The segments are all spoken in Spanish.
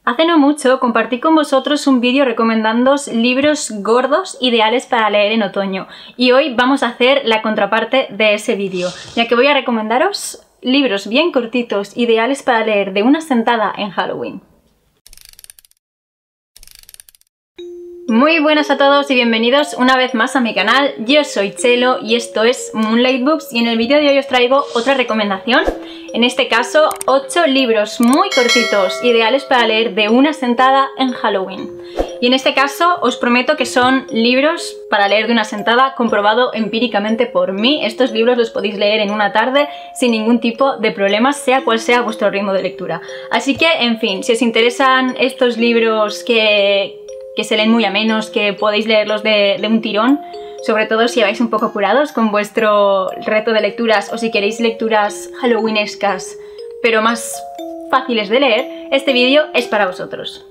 Hace no mucho compartí con vosotros un vídeo recomendándoos libros gordos ideales para leer en otoño y hoy vamos a hacer la contraparte de ese vídeo, ya que voy a recomendaros libros bien cortitos ideales para leer de una sentada en Halloween. Muy buenas a todos y bienvenidos una vez más a mi canal. Yo soy Chelo y esto es Moonlight Books y en el vídeo de hoy os traigo otra recomendación. En este caso, 8 libros muy cortitos ideales para leer de una sentada en Halloween. Y en este caso os prometo que son libros para leer de una sentada, comprobado empíricamente por mí. Estos libros los podéis leer en una tarde sin ningún tipo de problemas, sea cual sea vuestro ritmo de lectura. Así que, en fin, si os interesan estos libros que se leen muy amenos, que podéis leerlos de un tirón, sobre todo si vais un poco apurados con vuestro reto de lecturas o si queréis lecturas halloweenescas pero más fáciles de leer, este vídeo es para vosotros.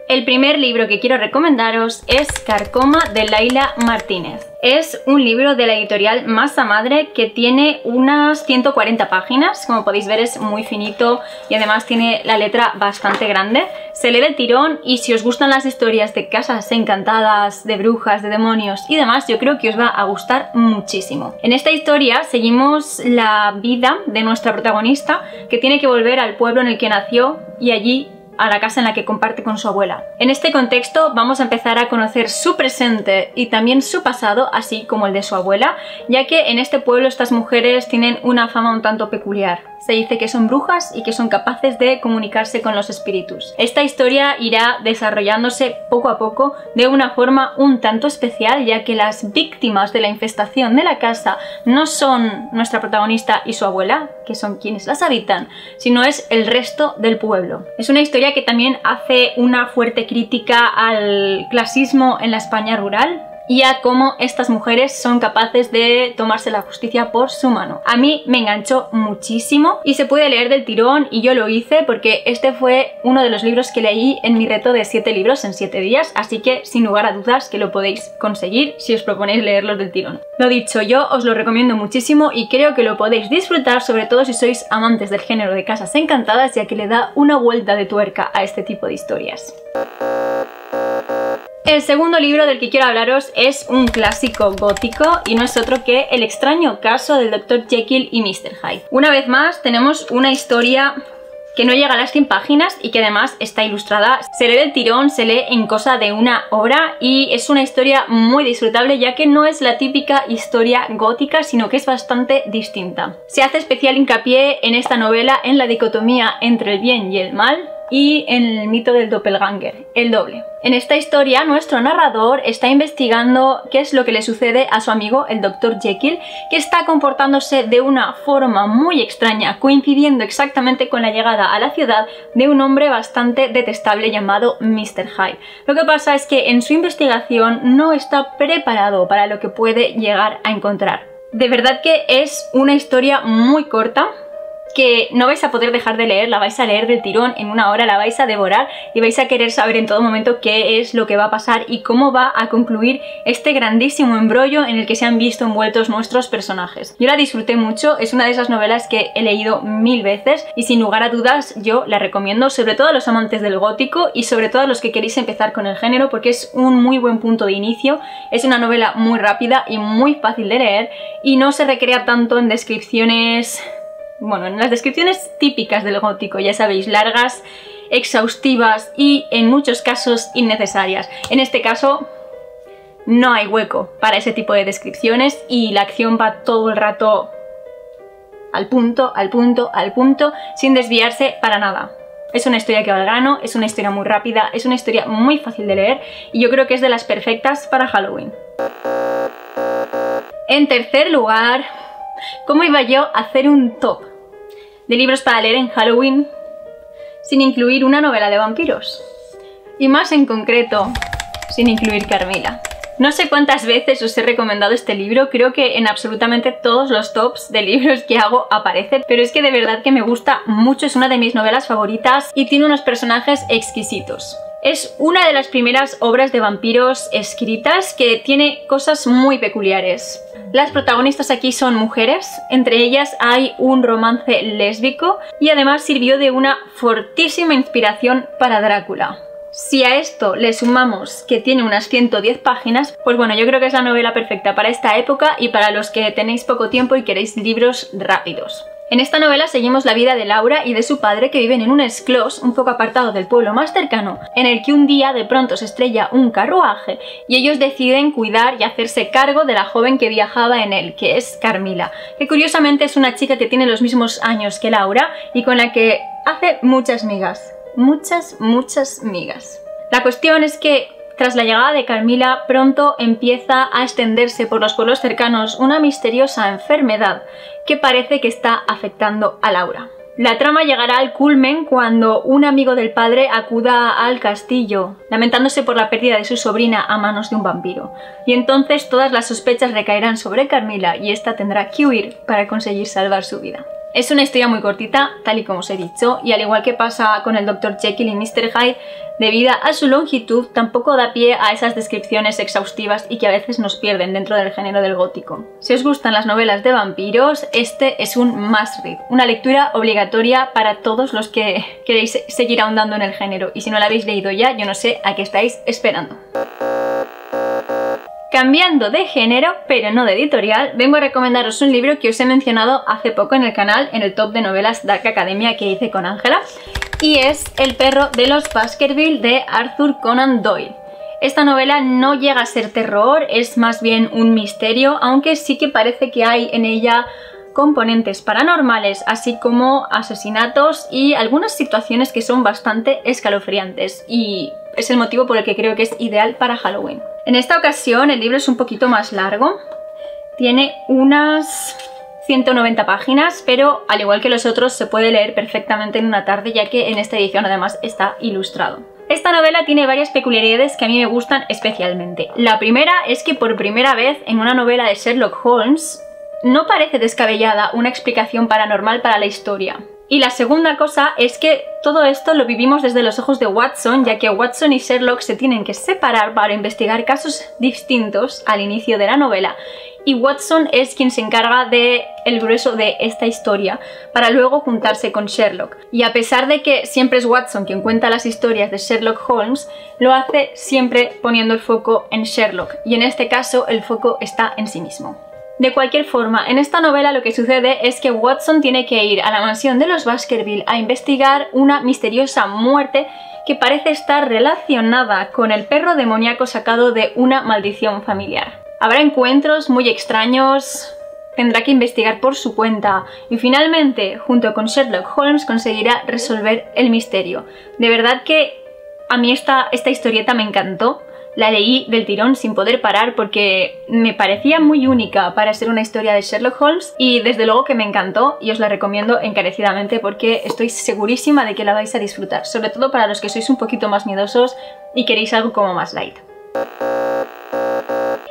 El primer libro que quiero recomendaros es Carcoma de Laila Martínez. Es un libro de la editorial Masa Madre que tiene unas 140 páginas, como podéis ver es muy finito y además tiene la letra bastante grande. Se lee del tirón y si os gustan las historias de casas encantadas, de brujas, de demonios y demás, yo creo que os va a gustar muchísimo. En esta historia seguimos la vida de nuestra protagonista que tiene que volver al pueblo en el que nació y allí a la casa en la que comparte con su abuela. En este contexto vamos a empezar a conocer su presente y también su pasado, así como el de su abuela, ya que en este pueblo estas mujeres tienen una fama un tanto peculiar. Se dice que son brujas y que son capaces de comunicarse con los espíritus. Esta historia irá desarrollándose poco a poco de una forma un tanto especial, ya que las víctimas de la infestación de la casa no son nuestra protagonista y su abuela, que son quienes las habitan, sino es el resto del pueblo. Es una historia que también hace una fuerte crítica al clasismo en la España rural y a cómo estas mujeres son capaces de tomarse la justicia por su mano. A mí me enganchó muchísimo y se puede leer del tirón y yo lo hice porque este fue uno de los libros que leí en mi reto de 7 libros en 7 días, así que sin lugar a dudas que lo podéis conseguir si os proponéis leerlos del tirón. Lo dicho, yo os lo recomiendo muchísimo y creo que lo podéis disfrutar, sobre todo si sois amantes del género de casas encantadas, ya que le da una vuelta de tuerca a este tipo de historias. El segundo libro del que quiero hablaros es un clásico gótico y no es otro que El extraño caso del Dr. Jekyll y Mr. Hyde. Una vez más tenemos una historia que no llega a las 100 páginas y que además está ilustrada. Se lee del tirón, se lee en cosa de una hora y es una historia muy disfrutable, ya que no es la típica historia gótica, sino que es bastante distinta. Se hace especial hincapié en esta novela en la dicotomía entre el bien y el mal y en el mito del doppelganger, el doble. En esta historia nuestro narrador está investigando qué es lo que le sucede a su amigo el Dr. Jekyll, que está comportándose de una forma muy extraña, coincidiendo exactamente con la llegada a la ciudad de un hombre bastante detestable llamado Mr. Hyde. Lo que pasa es que en su investigación no está preparado para lo que puede llegar a encontrar. De verdad que es una historia muy corta, que no vais a poder dejar de leer, la vais a leer del tirón en una hora, la vais a devorar y vais a querer saber en todo momento qué es lo que va a pasar y cómo va a concluir este grandísimo embrollo en el que se han visto envueltos nuestros personajes. Yo la disfruté mucho, es una de esas novelas que he leído 1000 veces y sin lugar a dudas yo la recomiendo, sobre todo a los amantes del gótico y sobre todo a los que queréis empezar con el género, porque es un muy buen punto de inicio. Es una novela muy rápida y muy fácil de leer y no se recrea tanto en descripciones, bueno, en las descripciones típicas del gótico, ya sabéis, largas, exhaustivas y en muchos casos innecesarias. En este caso no hay hueco para ese tipo de descripciones y la acción va todo el rato al punto, al punto, al punto, sin desviarse para nada. Es una historia que va al grano, es una historia muy rápida, es una historia muy fácil de leer y yo creo que es de las perfectas para Halloween. En tercer lugar, ¿cómo iba yo a hacer un top de libros para leer en Halloween sin incluir una novela de vampiros? Y más en concreto, sin incluir Carmila. No sé cuántas veces os he recomendado este libro, creo que en absolutamente todos los tops de libros que hago aparece, pero es que de verdad que me gusta mucho, es una de mis novelas favoritas y tiene unos personajes exquisitos. Es una de las primeras obras de vampiros escritas que tiene cosas muy peculiares. Las protagonistas aquí son mujeres, entre ellas hay un romance lésbico y además sirvió de una fortísima inspiración para Drácula. Si a esto le sumamos que tiene unas 110 páginas, pues bueno, yo creo que es la novela perfecta para esta época y para los que tenéis poco tiempo y queréis libros rápidos. En esta novela seguimos la vida de Laura y de su padre que viven en un esclós un poco apartado del pueblo más cercano, en el que un día de pronto se estrella un carruaje y ellos deciden cuidar y hacerse cargo de la joven que viajaba en él, que es Carmila, que curiosamente es una chica que tiene los mismos años que Laura y con la que hace muchas migas. Muchas migas. La cuestión es que tras la llegada de Carmila pronto empieza a extenderse por los pueblos cercanos una misteriosa enfermedad que parece que está afectando a Laura. La trama llegará al culmen cuando un amigo del padre acuda al castillo, lamentándose por la pérdida de su sobrina a manos de un vampiro. Y entonces todas las sospechas recaerán sobre Carmila y esta tendrá que huir para conseguir salvar su vida. Es una historia muy cortita, tal y como os he dicho, y al igual que pasa con el Dr. Jekyll y Mr. Hyde, debido a su longitud tampoco da pie a esas descripciones exhaustivas y que a veces nos pierden dentro del género del gótico. Si os gustan las novelas de vampiros, este es un must read, una lectura obligatoria para todos los que queréis seguir ahondando en el género, y si no la habéis leído ya, yo no sé a qué estáis esperando. Cambiando de género, pero no de editorial, vengo a recomendaros un libro que os he mencionado hace poco en el canal, en el top de novelas Dark Academia que hice con Ángela, y es El perro de los Baskerville de Arthur Conan Doyle. Esta novela no llega a ser terror, es más bien un misterio, aunque sí que parece que hay en ella componentes paranormales, así como asesinatos y algunas situaciones que son bastante escalofriantes, y es el motivo por el que creo que es ideal para Halloween. En esta ocasión el libro es un poquito más largo, tiene unas 190 páginas, pero al igual que los otros se puede leer perfectamente en una tarde, ya que en esta edición además está ilustrado. Esta novela tiene varias peculiaridades que a mí me gustan especialmente. La primera es que por primera vez en una novela de Sherlock Holmes no parece descabellada una explicación paranormal para la historia. Y la segunda cosa es que todo esto lo vivimos desde los ojos de Watson, ya que Watson y Sherlock se tienen que separar para investigar casos distintos al inicio de la novela, y Watson es quien se encarga del grueso de esta historia, para luego juntarse con Sherlock. Y a pesar de que siempre es Watson quien cuenta las historias de Sherlock Holmes, lo hace siempre poniendo el foco en Sherlock, y en este caso el foco está en sí mismo. De cualquier forma, en esta novela lo que sucede es que Watson tiene que ir a la mansión de los Baskerville a investigar una misteriosa muerte que parece estar relacionada con el perro demoníaco sacado de una maldición familiar. Habrá encuentros muy extraños, tendrá que investigar por su cuenta y finalmente, junto con Sherlock Holmes, conseguirá resolver el misterio. De verdad que a mí esta historieta me encantó. La leí del tirón sin poder parar porque me parecía muy única para ser una historia de Sherlock Holmes, y desde luego que me encantó y os la recomiendo encarecidamente porque estoy segurísima de que la vais a disfrutar, sobre todo para los que sois un poquito más miedosos y queréis algo como más light.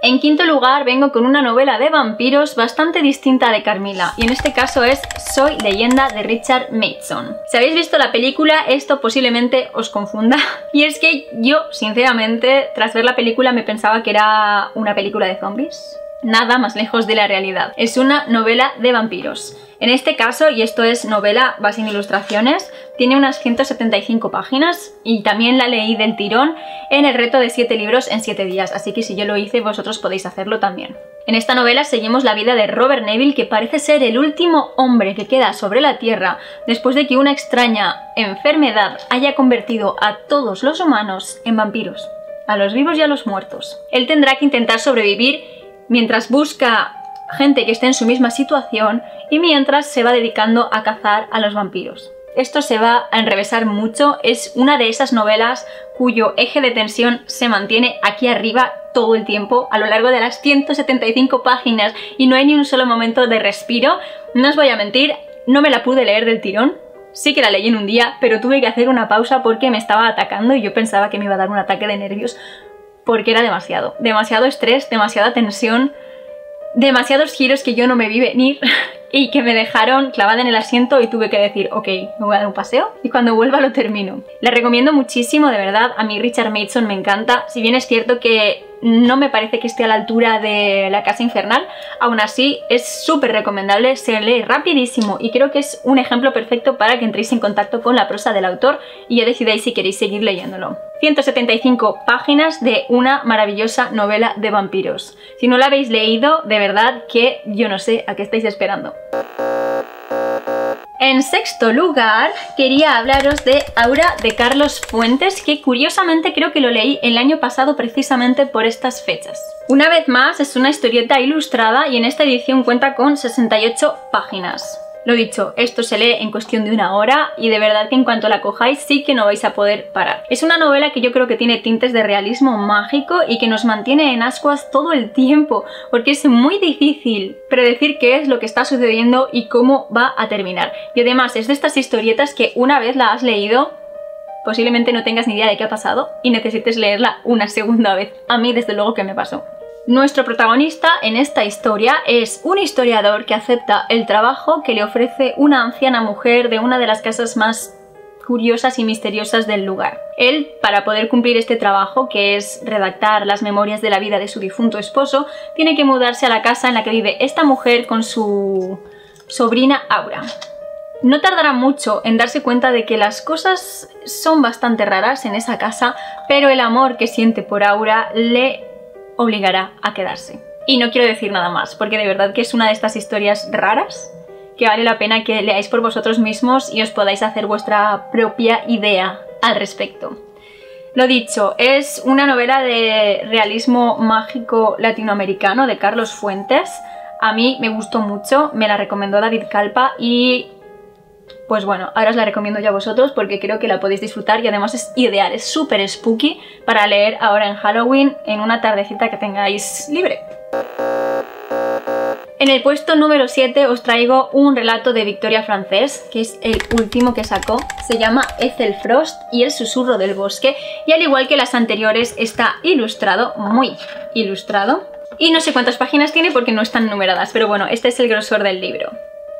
En quinto lugar vengo con una novela de vampiros bastante distinta de Carmila, y en este caso es Soy leyenda de Richard Matheson. Si habéis visto la película, esto posiblemente os confunda, y es que yo, sinceramente, tras ver la película me pensaba que era una película de zombies. Nada más lejos de la realidad. Es una novela de vampiros. En este caso, y esto es novela va sin ilustraciones, tiene unas 175 páginas y también la leí del tirón en el reto de 7 libros en 7 días, así que si yo lo hice, vosotros podéis hacerlo también. En esta novela seguimos la vida de Robert Neville, que parece ser el último hombre que queda sobre la Tierra después de que una extraña enfermedad haya convertido a todos los humanos en vampiros, a los vivos y a los muertos. Él tendrá que intentar sobrevivir mientras busca gente que esté en su misma situación y mientras se va dedicando a cazar a los vampiros. Esto se va a enrevesar mucho, es una de esas novelas cuyo eje de tensión se mantiene aquí arriba todo el tiempo a lo largo de las 175 páginas y no hay ni un solo momento de respiro. No os voy a mentir, no me la pude leer del tirón. Sí que la leí en un día, pero tuve que hacer una pausa porque me estaba atacando y yo pensaba que me iba a dar un ataque de nervios porque era demasiado estrés, demasiada tensión, demasiados giros que yo no me vi venir y que me dejaron clavada en el asiento y tuve que decir, ok, me voy a dar un paseo y cuando vuelva lo termino. La recomiendo muchísimo, de verdad. A mí Richard Mason me encanta, si bien es cierto que no me parece que esté a la altura de La Casa Infernal, aún así es súper recomendable, se lee rapidísimo y creo que es un ejemplo perfecto para que entréis en contacto con la prosa del autor y ya decidáis si queréis seguir leyéndolo. 175 páginas de una maravillosa novela de vampiros. Si no la habéis leído, de verdad que yo no sé a qué estáis esperando. En sexto lugar, quería hablaros de Aura de Carlos Fuentes, que curiosamente creo que lo leí el año pasado precisamente por estas fechas. Una vez más, es una historieta ilustrada y en esta edición cuenta con 68 páginas. Lo dicho, esto se lee en cuestión de una hora y de verdad que en cuanto la cojáis sí que no vais a poder parar. Es una novela que yo creo que tiene tintes de realismo mágico y que nos mantiene en ascuas todo el tiempo, porque es muy difícil predecir qué es lo que está sucediendo y cómo va a terminar. Y además es de estas historietas que una vez la has leído, posiblemente no tengas ni idea de qué ha pasado y necesites leerla una segunda vez. A mí desde luego que me pasó. Nuestro protagonista en esta historia es un historiador que acepta el trabajo que le ofrece una anciana mujer de una de las casas más curiosas y misteriosas del lugar. Él, para poder cumplir este trabajo, que es redactar las memorias de la vida de su difunto esposo, tiene que mudarse a la casa en la que vive esta mujer con su sobrina Aura. No tardará mucho en darse cuenta de que las cosas son bastante raras en esa casa, pero el amor que siente por Aura le obligará a quedarse. Y no quiero decir nada más, porque de verdad que es una de estas historias raras que vale la pena que leáis por vosotros mismos y os podáis hacer vuestra propia idea al respecto. Lo dicho, es una novela de realismo mágico latinoamericano de Carlos Fuentes. A mí me gustó mucho, me la recomendó David Calpa y pues bueno, ahora os la recomiendo ya a vosotros porque creo que la podéis disfrutar y además es ideal, es súper spooky para leer ahora en Halloween en una tardecita que tengáis libre. En el puesto número 7 os traigo un relato de Victoria Francés, que es el último que sacó. Se llama Ethel Frost y el susurro del bosque y al igual que las anteriores está ilustrado, muy ilustrado. Y no sé cuántas páginas tiene porque no están numeradas, pero bueno, este es el grosor del libro.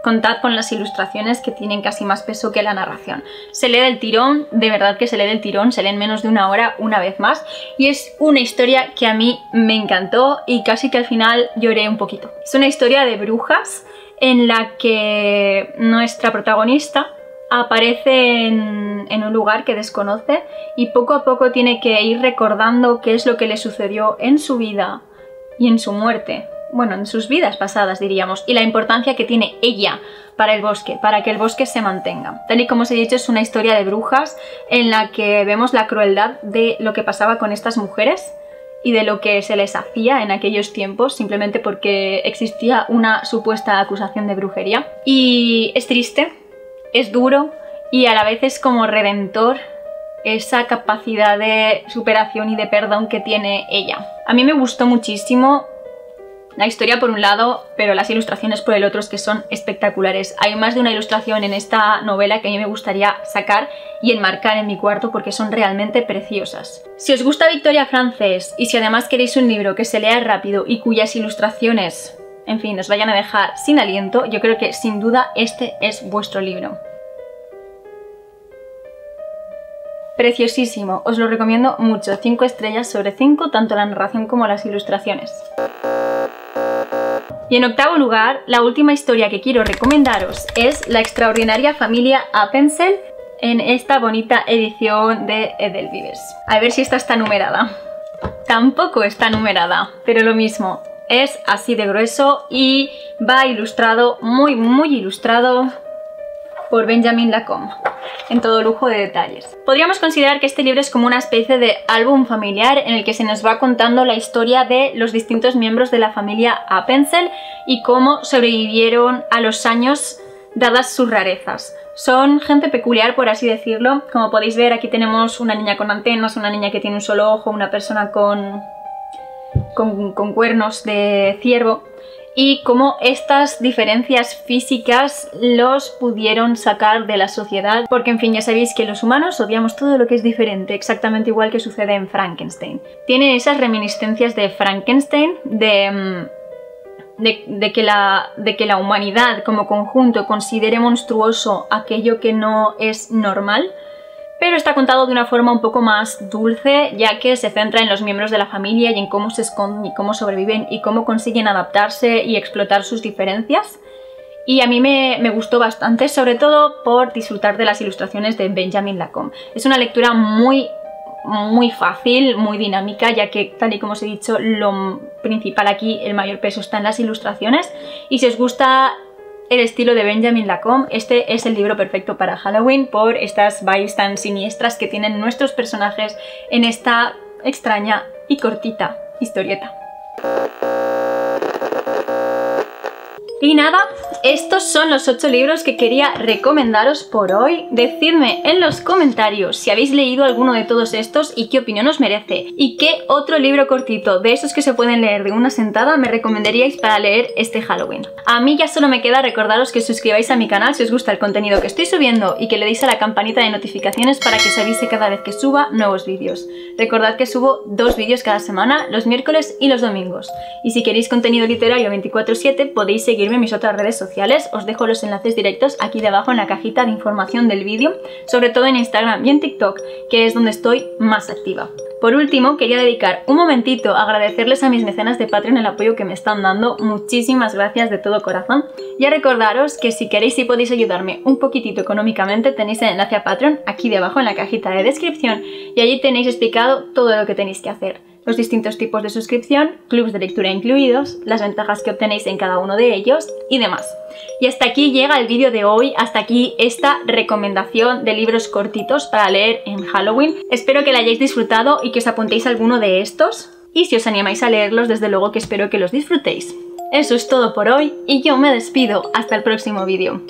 Contad con las ilustraciones que tienen casi más peso que la narración. Se lee del tirón, de verdad que se lee del tirón, se lee en menos de una hora una vez más y es una historia que a mí me encantó y casi que al final lloré un poquito. Es una historia de brujas en la que nuestra protagonista aparece en un lugar que desconoce y poco a poco tiene que ir recordando qué es lo que le sucedió en su vida y en su muerte. Bueno, en sus vidas pasadas diríamos, y la importancia que tiene ella para el bosque, para que el bosque se mantenga. Tal y como os he dicho, es una historia de brujas en la que vemos la crueldad de lo que pasaba con estas mujeres y de lo que se les hacía en aquellos tiempos simplemente porque existía una supuesta acusación de brujería. Y es triste, es duro y a la vez es como redentor esa capacidad de superación y de perdón que tiene ella. A mí me gustó muchísimo la historia por un lado, pero las ilustraciones por el otro es que son espectaculares. Hay más de una ilustración en esta novela que a mí me gustaría sacar y enmarcar en mi cuarto porque son realmente preciosas. Si os gusta Victoria Francés y si además queréis un libro que se lea rápido y cuyas ilustraciones, en fin, os vayan a dejar sin aliento, yo creo que sin duda este es vuestro libro. Preciosísimo, os lo recomiendo mucho, 5 estrellas sobre 5, tanto la narración como las ilustraciones. Y en octavo lugar, la última historia que quiero recomendaros es La extraordinaria familia Appenzell en esta bonita edición de Edelvives. A ver si esta está numerada. Tampoco está numerada, pero lo mismo, es así de grueso y va ilustrado, muy ilustrado por Benjamin Lacombe, en todo lujo de detalles. Podríamos considerar que este libro es como una especie de álbum familiar en el que se nos va contando la historia de los distintos miembros de la familia Appenzell y cómo sobrevivieron a los años dadas sus rarezas. Son gente peculiar, por así decirlo. Como podéis ver, aquí tenemos una niña con antenas, una niña que tiene un solo ojo, una persona con cuernos de ciervo. Y cómo estas diferencias físicas los pudieron sacar de la sociedad, porque en fin, ya sabéis que los humanos odiamos todo lo que es diferente, exactamente igual que sucede en Frankenstein. Tiene esas reminiscencias de Frankenstein, de de que la humanidad como conjunto considere monstruoso aquello que no es normal, pero está contado de una forma un poco más dulce, ya que se centra en los miembros de la familia y en cómo se esconden y cómo sobreviven y cómo consiguen adaptarse y explotar sus diferencias. Y a mí me gustó bastante, sobre todo por disfrutar de las ilustraciones de Benjamin Lacombe. Es una lectura muy fácil, muy dinámica, ya que, tal y como os he dicho, lo principal aquí, el mayor peso está en las ilustraciones. Y si os gusta el estilo de Benjamin Lacombe, este es el libro perfecto para Halloween por estas vibes tan siniestras que tienen nuestros personajes en esta extraña y cortita historieta. Y nada, estos son los 8 libros que quería recomendaros por hoy. Decidme en los comentarios si habéis leído alguno de todos estos y qué opinión os merece. Y qué otro libro cortito de esos que se pueden leer de una sentada me recomendaríais para leer este Halloween. A mí ya solo me queda recordaros que os suscribáis a mi canal si os gusta el contenido que estoy subiendo y que le deis a la campanita de notificaciones para que os avise cada vez que suba nuevos vídeos. Recordad que subo 2 vídeos cada semana, los miércoles y los domingos. Y si queréis contenido literario 24/7 podéis seguirme en mis otras redes sociales, os dejo los enlaces directos aquí debajo en la cajita de información del vídeo, sobre todo en Instagram y en TikTok, que es donde estoy más activa. Por último, quería dedicar un momentito a agradecerles a mis mecenas de Patreon el apoyo que me están dando, muchísimas gracias de todo corazón, y a recordaros que si queréis y podéis ayudarme un poquitito económicamente tenéis el enlace a Patreon aquí debajo en la cajita de descripción y allí tenéis explicado todo lo que tenéis que hacer. Los distintos tipos de suscripción, clubs de lectura incluidos, las ventajas que obtenéis en cada uno de ellos y demás. Y hasta aquí llega el vídeo de hoy, hasta aquí esta recomendación de libros cortitos para leer en Halloween. Espero que la hayáis disfrutado y que os apuntéis a alguno de estos. Y si os animáis a leerlos, desde luego que espero que los disfrutéis. Eso es todo por hoy y yo me despido. Hasta el próximo vídeo.